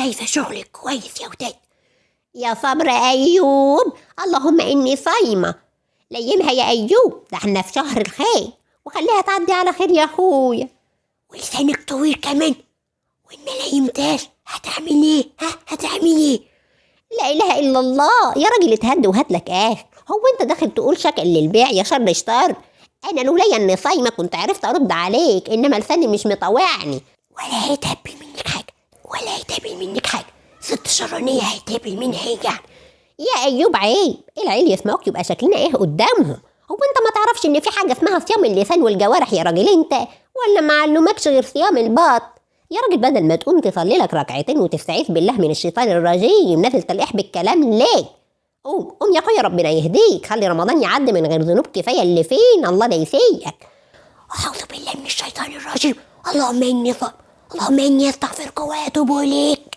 شايفة شغلك كويس يا وداد. يا صبر أيوب، اللهم إني صايمة. ليمها يا أيوب، ده احنا في شهر الخير، وخليها تعدي على خير يا أخويا. ولسانك طويل كمان، وإن ما ليمتاش هتعمل إيه؟ هتعمل إيه؟ لا إله إلا الله يا راجل، اتهد وهات لك هو أنت داخل تقول شكل للبيع يا شر شطار؟ أنا لولايا إني صايمة كنت عرفت أرد عليك، إنما لساني مش مطوعني. ولا هيتهبل منك حاجة، ولا هيتهبل منك حاجة، ست شرانية هيتهبل منها إيه يعني؟ يا أيوب عيب، العيل يسمعوك يبقى شكلنا إيه قدامهم؟ هو أنت ما تعرفش إن في حاجة اسمها صيام اللسان والجوارح يا راجل أنت؟ ولا معلومكش غير صيام الباط؟ يا راجل بدل ما تقوم تصلي لك ركعتين وتستعيذ بالله من الشيطان الرجيم، نازل تلقح بالكلام ليه؟ قوم يا اخويا، ربنا يهديك، خلي رمضان يعدي من غير ذنوب، كفايه اللي فينا، الله لا يسيئك. اعوذ بالله من الشيطان الرجيم، اللهم اني استغفرك واتوب اليك.